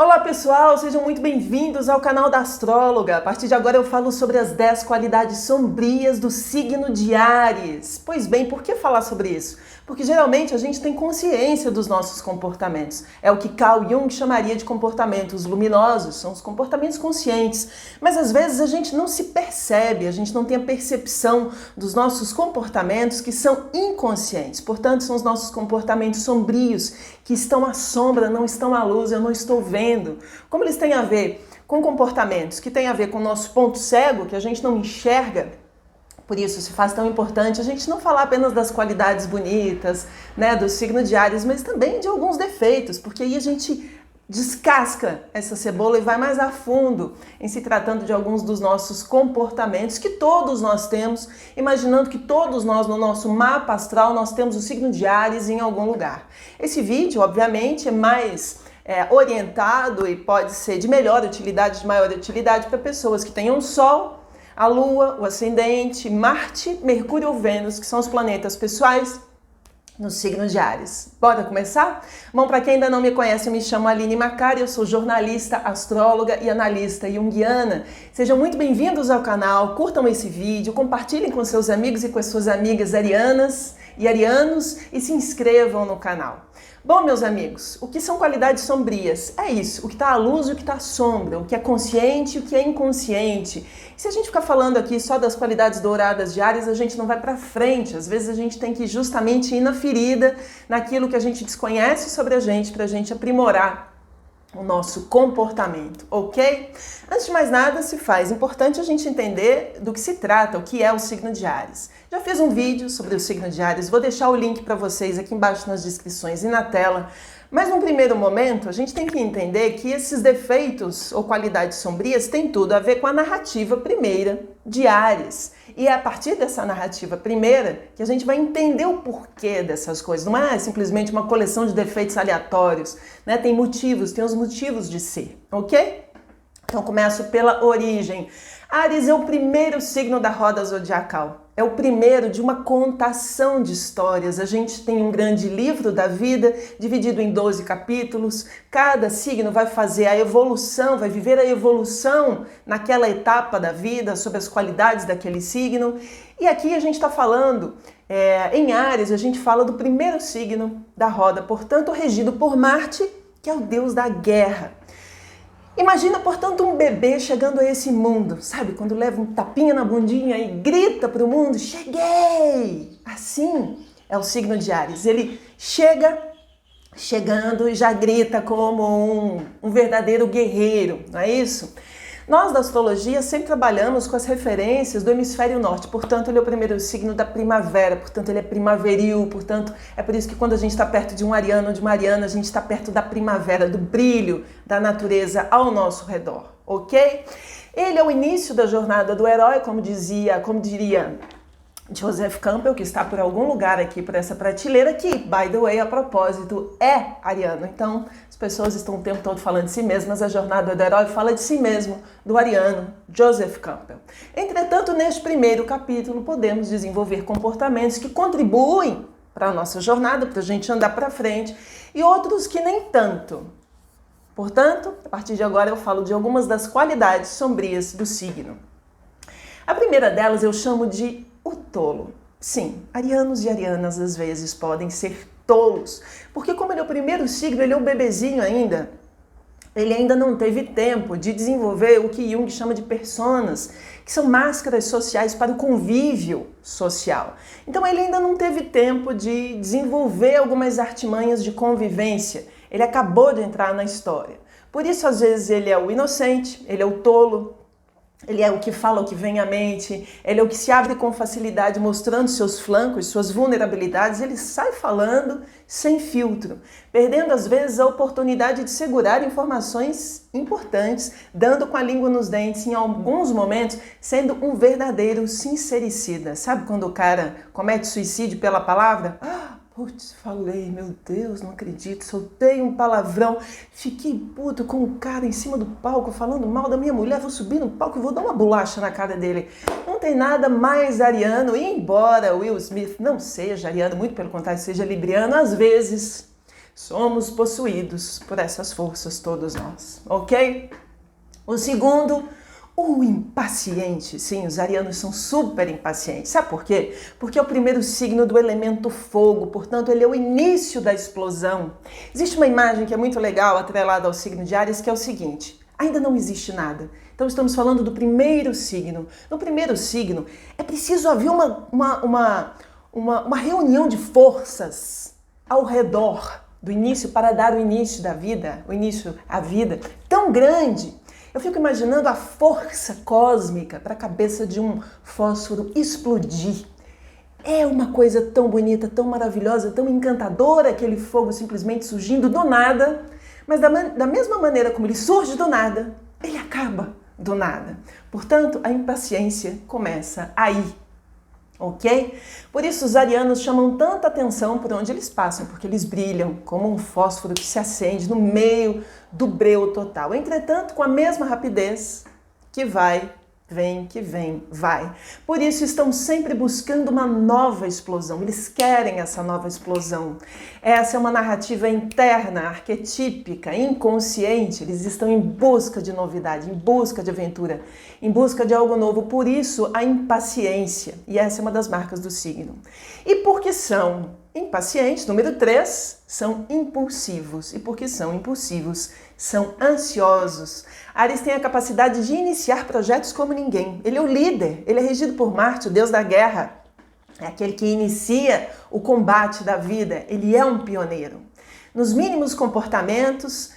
Olá pessoal, sejam muito bem-vindos ao canal da Astróloga. A partir de agora eu falo sobre as 10 qualidades sombrias do signo de Áries. Pois bem, por que falar sobre isso? Porque geralmente a gente tem consciência dos nossos comportamentos. É o que Carl Jung chamaria de comportamentos luminosos, são os comportamentos conscientes. Mas às vezes a gente não se percebe, a gente não tem a percepção dos nossos comportamentos que são inconscientes. Portanto, são os nossos comportamentos sombrios, que estão à sombra, não estão à luz, eu não estou vendo. Como eles têm a ver com comportamentos que têm a ver com o nosso ponto cego, que a gente não enxerga. Por isso se faz tão importante a gente não falar apenas das qualidades bonitas, do signo de Áries, mas também de alguns defeitos, porque aí a gente descasca essa cebola e vai mais a fundo em se tratando de alguns dos nossos comportamentos que todos nós temos, imaginando que todos nós no nosso mapa astral nós temos o signo de Áries em algum lugar. Esse vídeo, obviamente, é mais orientado e pode ser de melhor utilidade, de maior utilidade para pessoas que tenham Sol, a Lua, o Ascendente, Marte, Mercúrio ou Vênus, que são os planetas pessoais no signo de Áries. Bora começar? Bom, para quem ainda não me conhece, eu me chamo Aline Macari, eu sou jornalista, astróloga e analista junguiana. Sejam muito bem-vindos ao canal, curtam esse vídeo, compartilhem com seus amigos e com as suas amigas arianas e arianos e se inscrevam no canal. Bom, meus amigos, o que são qualidades sombrias? É isso, o que está à luz e o que está à sombra, o que é consciente e o que é inconsciente. E se a gente ficar falando aqui só das qualidades douradas de Áries, a gente não vai para frente. Às vezes a gente tem que justamente ir na ferida, naquilo que a gente desconhece sobre a gente, para a gente aprimorar o nosso comportamento, ok? Antes de mais nada, se faz importante a gente entender do que se trata, o que é o signo de Áries. Já fiz um vídeo sobre o signo de Áries, vou deixar o link para vocês aqui embaixo nas descrições e na tela. Mas num primeiro momento, a gente tem que entender que esses defeitos ou qualidades sombrias têm tudo a ver com a narrativa primeira de Áries. E é a partir dessa narrativa primeira que a gente vai entender o porquê dessas coisas. Não é simplesmente uma coleção de defeitos aleatórios, Tem motivos, tem os motivos de ser, ok? Então começo pela origem. Áries é o primeiro signo da roda zodiacal. É o primeiro de uma contação de histórias. A gente tem um grande livro da vida, dividido em 12 capítulos. Cada signo vai fazer a evolução, vai viver a evolução naquela etapa da vida, sobre as qualidades daquele signo. E aqui a gente está falando, em Áries, a gente fala do primeiro signo da roda, portanto, regido por Marte, que é o deus da guerra. Imagina, portanto, um bebê chegando a esse mundo, sabe? Quando leva um tapinha na bundinha e grita para o mundo, cheguei! Assim é o signo de Áries. Ele chegando e já grita como um verdadeiro guerreiro, não é isso? Nós da astrologia sempre trabalhamos com as referências do hemisfério norte, portanto ele é o primeiro signo da primavera, portanto ele é primaveril, portanto é por isso que quando a gente está perto de um ariano ou de uma ariana, a gente está perto da primavera, do brilho da natureza ao nosso redor, ok? Ele é o início da jornada do herói, como diria Joseph Campbell, que está por algum lugar aqui por essa prateleira, que, by the way, a propósito, é ariano. Então, as pessoas estão o tempo todo falando de si mesmas, a jornada do herói fala de si mesmo, do ariano, Joseph Campbell. Entretanto, neste primeiro capítulo, podemos desenvolver comportamentos que contribuem para a nossa jornada, para a gente andar para frente, e outros que nem tanto. Portanto, a partir de agora eu falo de algumas das qualidades sombrias do signo. A primeira delas eu chamo de o tolo. Sim, arianos e arianas às vezes podem ser tolos, porque como ele é o primeiro signo, ele é um bebezinho ainda, ele ainda não teve tempo de desenvolver o que Jung chama de personas, que são máscaras sociais para o convívio social. Então ele ainda não teve tempo de desenvolver algumas artimanhas de convivência, ele acabou de entrar na história. Por isso às vezes ele é o inocente, ele é o tolo, ele é o que fala o que vem à mente, ele é o que se abre com facilidade mostrando seus flancos, suas vulnerabilidades, ele sai falando sem filtro, perdendo às vezes a oportunidade de segurar informações importantes, dando com a língua nos dentes, em alguns momentos sendo um verdadeiro sincericida. Sabe quando o cara comete suicídio pela palavra? Putz, falei, meu Deus, não acredito, soltei um palavrão, fiquei puto com o cara em cima do palco falando mal da minha mulher, vou subir no palco e vou dar uma bolacha na cara dele. Não tem nada mais ariano, e embora Will Smith não seja ariano, muito pelo contrário, seja libriano, às vezes Somos possuídos por essas forças, todos nós, ok? O segundo, o impaciente. Sim, os arianos são super impacientes. Sabe por quê? Porque é o primeiro signo do elemento fogo, portanto, ele é o início da explosão. Existe uma imagem que é muito legal, atrelada ao signo de Áries, que é o seguinte: ainda não existe nada. Então, estamos falando do primeiro signo. No primeiro signo, é preciso haver uma reunião de forças ao redor do início para dar o início da vida, o início à vida, tão grande. Eu fico imaginando a força cósmica para a cabeça de um fósforo explodir. É uma coisa tão bonita, tão maravilhosa, tão encantadora, aquele fogo simplesmente surgindo do nada, mas da mesma maneira como ele surge do nada, ele acaba do nada. Portanto, a impaciência começa aí. Ok? Por isso os arianos chamam tanta atenção por onde eles passam, porque eles brilham como um fósforo que se acende no meio do breu total. Entretanto, com a mesma rapidez que vai, vem, que vem, vai. Por isso estão sempre buscando uma nova explosão. Eles querem essa nova explosão. Essa é uma narrativa interna, arquetípica, inconsciente. Eles estão em busca de novidade, em busca de aventura, em busca de algo novo. Por isso a impaciência. E essa é uma das marcas do signo. E porque são impacientes, número 3, são impulsivos. E porque são impulsivos, são ansiosos. Áries tem a capacidade de iniciar projetos como ninguém. Ele é o líder, ele é regido por Marte, o deus da guerra. É aquele que inicia o combate da vida, ele é um pioneiro. Nos mínimos comportamentos,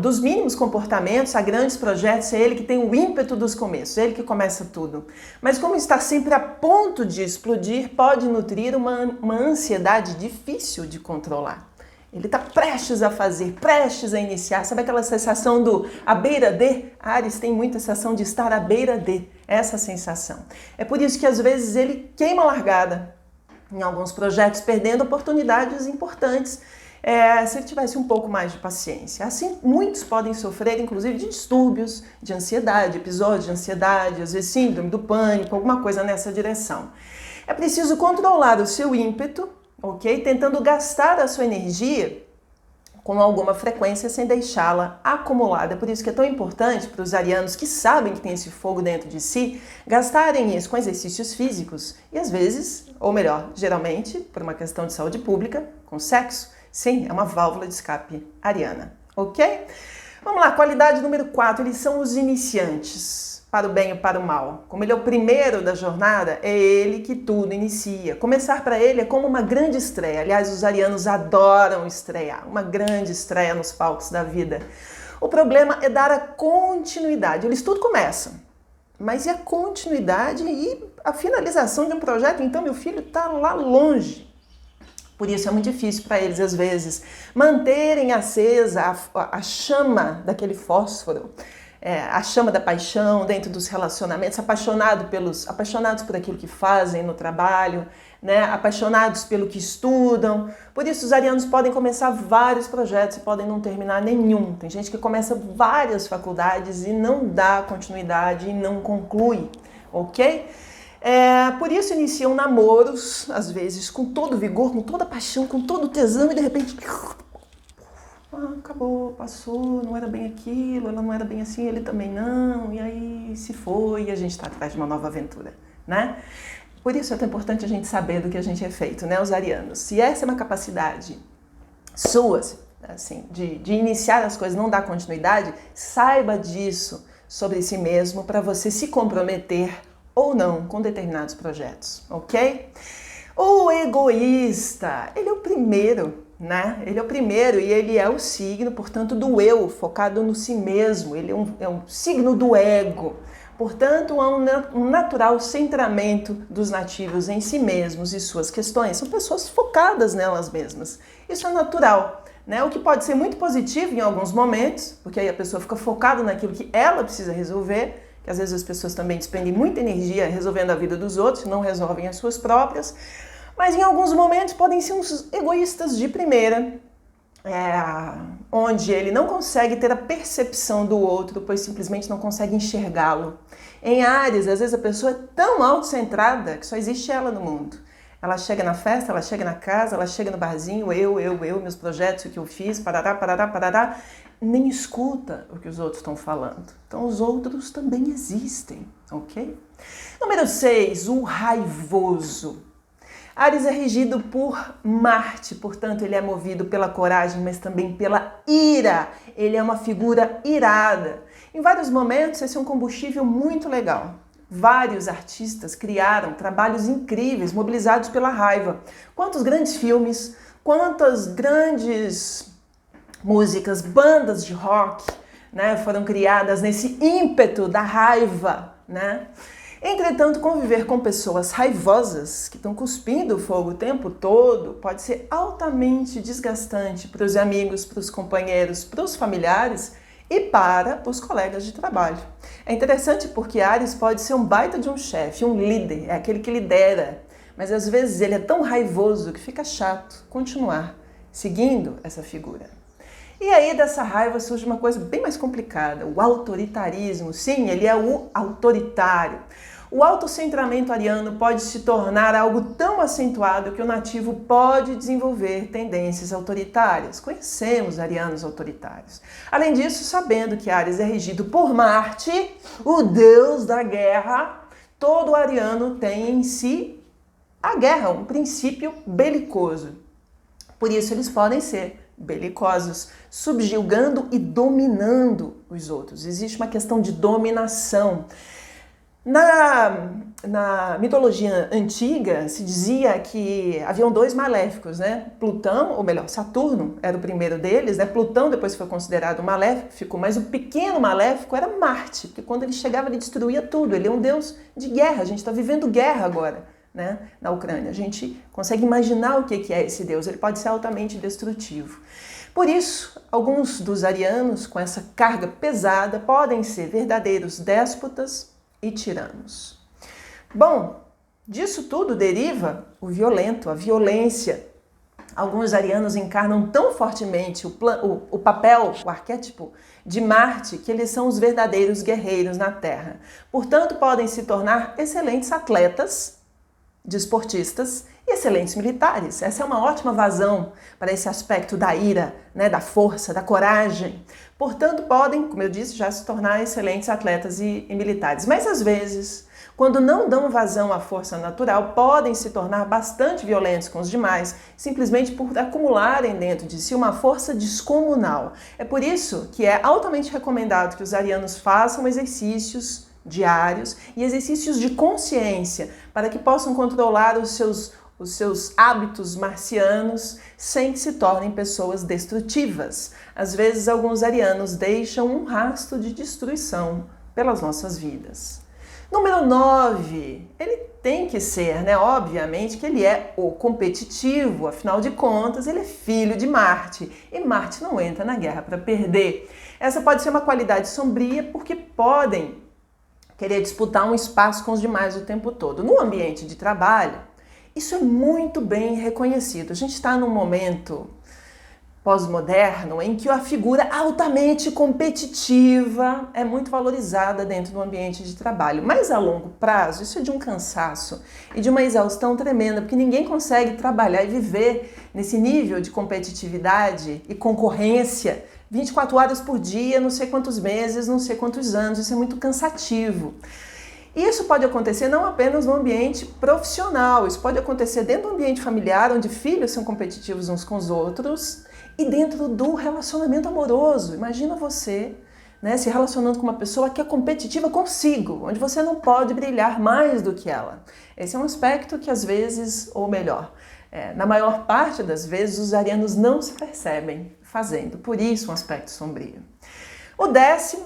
dos mínimos comportamentos a grandes projetos, é ele que tem o ímpeto dos começos, é ele que começa tudo. Mas como está sempre a ponto de explodir, pode nutrir uma ansiedade difícil de controlar. Ele está prestes a fazer, prestes a iniciar. Sabe aquela sensação do à beira de? Áries tem muita sensação de estar à beira de, essa sensação. É por isso que às vezes ele queima a largada em alguns projetos, perdendo oportunidades importantes, se ele tivesse um pouco mais de paciência. Assim, muitos podem sofrer, inclusive, de distúrbios, de ansiedade, episódios de ansiedade, às vezes síndrome do pânico, alguma coisa nessa direção. É preciso controlar o seu ímpeto, ok? Tentando gastar a sua energia com alguma frequência sem deixá-la acumulada. Por isso que é tão importante para os arianos que sabem que tem esse fogo dentro de si, gastarem isso com exercícios físicos e às vezes, ou melhor, geralmente, por uma questão de saúde pública, com sexo. Sim, é uma válvula de escape ariana, ok? Vamos lá, qualidade número 4, eles são os iniciantes, para o bem e para o mal. Como ele é o primeiro da jornada, é ele que tudo inicia. Começar para ele é como uma grande estreia. Aliás, os arianos adoram estrear, uma grande estreia nos palcos da vida. O problema é dar a continuidade. Eles tudo começam, mas e a continuidade e a finalização de um projeto? Então, meu filho está lá longe. Por isso é muito difícil para eles, às vezes, manterem acesa a chama daquele fósforo, a chama da paixão dentro dos relacionamentos, apaixonados por aquilo que fazem no trabalho, né? Apaixonados pelo que estudam. Por isso os arianos podem começar vários projetos e podem não terminar nenhum. Tem gente que começa várias faculdades e não dá continuidade e não conclui, ok? Por isso iniciam namoros, às vezes, com todo vigor, com toda paixão, com todo tesão e de repente... acabou, passou, não era bem aquilo, ela não era bem assim, ele também não, e aí se foi e a gente está atrás de uma nova aventura, né? Por isso é tão importante a gente saber do que a gente é feito, né, os arianos. Se essa é uma capacidade sua, assim, de iniciar as coisas, não dar continuidade, saiba disso sobre si mesmo para você se comprometer ou não com determinados projetos, ok? O egoísta, ele é o primeiro, né? Ele é o primeiro e ele é o signo, portanto, do eu, focado no si mesmo. Ele é um signo do ego. Portanto, há um natural centramento dos nativos em si mesmos e suas questões. São pessoas focadas nelas mesmas. Isso é natural, né? O que pode ser muito positivo em alguns momentos, porque aí a pessoa fica focada naquilo que ela precisa resolver, que às vezes as pessoas também despendem muita energia resolvendo a vida dos outros, não resolvem as suas próprias. Mas em alguns momentos podem ser uns egoístas de primeira, onde ele não consegue ter a percepção do outro, pois simplesmente não consegue enxergá-lo. Em Áries, às vezes a pessoa é tão autocentrada que só existe ela no mundo. Ela chega na festa, ela chega na casa, ela chega no barzinho, meus projetos, o que eu fiz, parará, nem escuta o que os outros estão falando. Então os outros também existem, ok? Número 6, o raivoso. Áries é regido por Marte, portanto ele é movido pela coragem, mas também pela ira. Ele é uma figura irada. Em vários momentos esse é um combustível muito legal. Vários artistas criaram trabalhos incríveis, mobilizados pela raiva. Quantos grandes filmes, quantas grandes músicas, bandas de rock, né, foram criadas nesse ímpeto da raiva, né? Entretanto, conviver com pessoas raivosas, que estão cuspindo fogo o tempo todo, pode ser altamente desgastante para os amigos, para os companheiros, para os familiares e para os colegas de trabalho. É interessante porque Áries pode ser um baita de um chefe, um líder, é aquele que lidera, mas às vezes ele é tão raivoso que fica chato continuar seguindo essa figura. E aí dessa raiva surge uma coisa bem mais complicada, o autoritarismo. Sim, ele é o autoritário. O autocentramento ariano pode se tornar algo tão acentuado que o nativo pode desenvolver tendências autoritárias. Conhecemos arianos autoritários. Além disso, sabendo que Áries é regido por Marte, o deus da guerra, todo ariano tem em si a guerra, um princípio belicoso. Por isso eles podem ser belicosos, subjugando e dominando os outros. Existe uma questão de dominação. Na mitologia antiga se dizia que haviam dois maléficos, né? Plutão, ou melhor, Saturno era o primeiro deles, né? Plutão depois foi considerado maléfico, mas o pequeno maléfico era Marte, porque quando ele chegava ele destruía tudo, ele é um deus de guerra, a gente está vivendo guerra agora, né? Na Ucrânia. A gente consegue imaginar o que é esse deus, ele pode ser altamente destrutivo. Por isso, alguns dos arianos com essa carga pesada podem ser verdadeiros déspotas e tiranos. Bom, disso tudo deriva o violento, a violência. Alguns arianos encarnam tão fortemente o papel, o arquétipo de Marte, que eles são os verdadeiros guerreiros na Terra. Portanto, podem se tornar excelentes atletas, desportistas e excelentes militares. Essa é uma ótima vazão para esse aspecto da ira, né, da força, da coragem. Portanto, podem, como eu disse, já se tornar excelentes atletas e militares. Mas às vezes, quando não dão vazão à força natural, podem se tornar bastante violentos com os demais, simplesmente por acumularem dentro de si uma força descomunal. É por isso que é altamente recomendado que os arianos façam exercícios diários e exercícios de consciência para que possam controlar os seus hábitos marcianos sem que se tornem pessoas destrutivas. Às vezes, alguns arianos deixam um rastro de destruição pelas nossas vidas. Número 9, ele tem que ser, né? Obviamente que ele é o competitivo, afinal de contas, ele é filho de Marte e Marte não entra na guerra para perder. Essa pode ser uma qualidade sombria porque podem querer disputar um espaço com os demais o tempo todo. No ambiente de trabalho, isso é muito bem reconhecido. A gente está num momento pós-moderno em que a figura altamente competitiva é muito valorizada dentro do ambiente de trabalho. Mas a longo prazo, isso é de um cansaço e de uma exaustão tremenda, porque ninguém consegue trabalhar e viver nesse nível de competitividade e concorrência 24 horas por dia, não sei quantos meses, não sei quantos anos. Isso é muito cansativo. Isso pode acontecer não apenas no ambiente profissional, isso pode acontecer dentro do ambiente familiar, onde filhos são competitivos uns com os outros, e dentro do relacionamento amoroso. Imagina você, né, se relacionando com uma pessoa que é competitiva consigo, onde você não pode brilhar mais do que ela. Esse é um aspecto que às vezes, ou melhor, na maior parte das vezes, os arianos não se percebem fazendo. Por isso um aspecto sombrio. O 10º,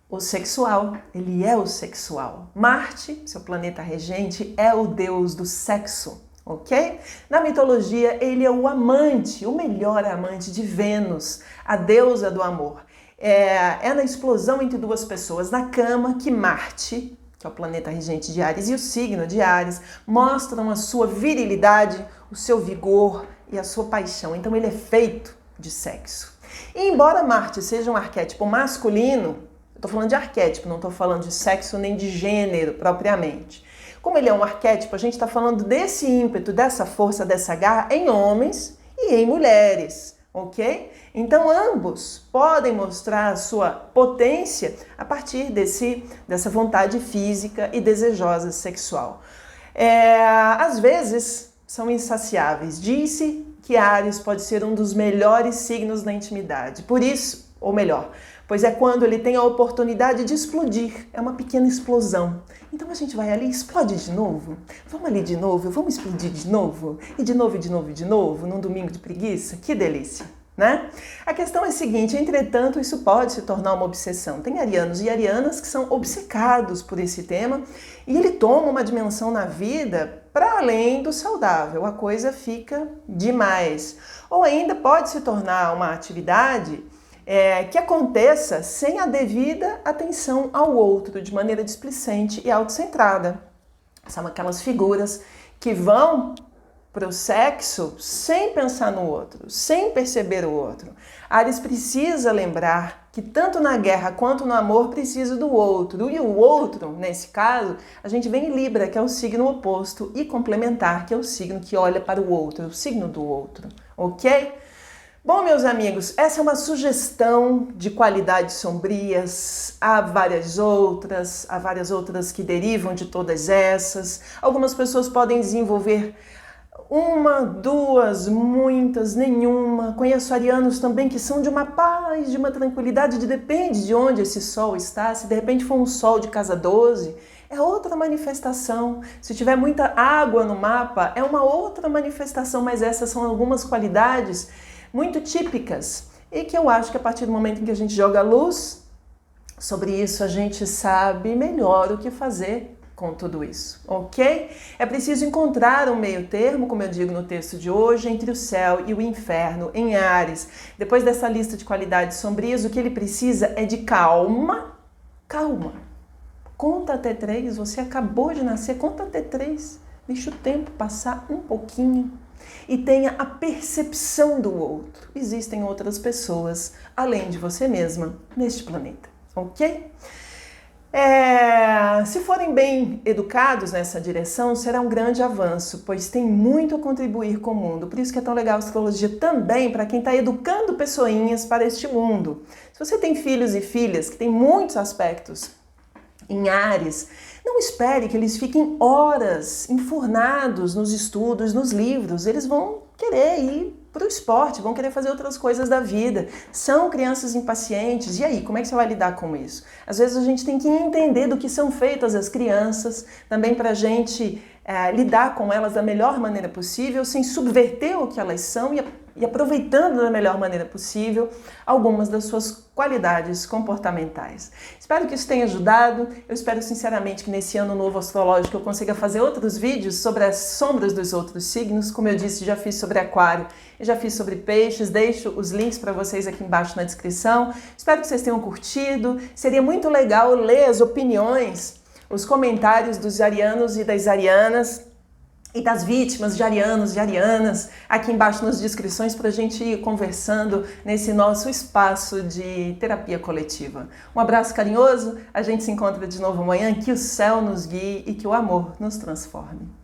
o sexual, ele é o sexual. Marte, seu planeta regente, é o deus do sexo, ok? Na mitologia, ele é o amante, o melhor amante de Vênus, a deusa do amor. É na explosão entre duas pessoas na cama que Marte, que é o planeta regente de Áries, e o signo de Áries, mostram a sua virilidade, o seu vigor e a sua paixão. Então ele é feito de sexo. E embora Marte seja um arquétipo masculino, estou falando de arquétipo, não estou falando de sexo nem de gênero propriamente. Como ele é um arquétipo, a gente está falando desse ímpeto, dessa força, dessa garra em homens e em mulheres, ok? Então ambos podem mostrar a sua potência a partir dessa vontade física e desejosa sexual. Às vezes são insaciáveis. Disse que Áries pode ser um dos melhores signos da intimidade. Por isso, ou melhor, pois é quando ele tem a oportunidade de explodir. É uma pequena explosão. Então a gente vai ali e explode de novo. Vamos ali de novo, vamos explodir de novo. E de novo, de novo, de novo, num domingo de preguiça. Que delícia, né? A questão é a seguinte, entretanto, isso pode se tornar uma obsessão. Tem arianos e arianas que são obcecados por esse tema e ele toma uma dimensão na vida para além do saudável. A coisa fica demais. Ou ainda pode se tornar uma atividade que aconteça sem a devida atenção ao outro, de maneira displicente e autocentrada. São aquelas figuras que vão para o sexo sem pensar no outro, sem perceber o outro. Áries precisa lembrar que tanto na guerra quanto no amor precisa do outro. E o outro, nesse caso, a gente vem em Libra, que é o signo oposto, e complementar, que é o signo que olha para o outro, o signo do outro, ok? Bom, meus amigos, essa é uma sugestão de qualidades sombrias, há várias outras que derivam de todas essas. Algumas pessoas podem desenvolver uma, duas, muitas, nenhuma. Conheço arianos também que são de uma paz, de uma tranquilidade, depende de onde esse sol está. Se de repente for um sol de casa 12, é outra manifestação. Se tiver muita água no mapa, é uma outra manifestação, mas essas são algumas qualidades muito típicas e que eu acho que a partir do momento em que a gente joga luz sobre isso, a gente sabe melhor o que fazer com tudo isso, ok? É preciso encontrar um meio termo, como eu digo no texto de hoje, entre o céu e o inferno em Áries. Depois dessa lista de qualidades sombrias, o que ele precisa é de calma, calma. Conta até 3, você acabou de nascer, conta até 3, deixa o tempo passar um pouquinho. E tenha a percepção do outro. Existem outras pessoas, além de você mesma, neste planeta, ok? Se forem bem educados nessa direção, será um grande avanço, pois tem muito a contribuir com o mundo. Por isso que é tão legal a astrologia também para quem está educando pessoinhas para este mundo. Se você tem filhos e filhas que têm muitos aspectos em Áries, não espere que eles fiquem horas enfurnados nos estudos, nos livros. Eles vão querer ir para o esporte, vão querer fazer outras coisas da vida. São crianças impacientes. E aí, como é que você vai lidar com isso? Às vezes a gente tem que entender do que são feitas as crianças, também para a gente lidar com elas da melhor maneira possível, sem subverter o que elas são e aproveitando da melhor maneira possível algumas das suas qualidades comportamentais. Espero que isso tenha ajudado. Eu espero sinceramente que nesse ano novo astrológico eu consiga fazer outros vídeos sobre as sombras dos outros signos. Como eu disse, já fiz sobre Aquário e já fiz sobre Peixes. Deixo os links para vocês aqui embaixo na descrição. Espero que vocês tenham curtido. Seria muito legal ler as opiniões, os comentários dos arianos e das arianas e das vítimas de arianos e arianas aqui embaixo nas descrições para a gente ir conversando nesse nosso espaço de terapia coletiva. Um abraço carinhoso, a gente se encontra de novo amanhã, que o céu nos guie e que o amor nos transforme.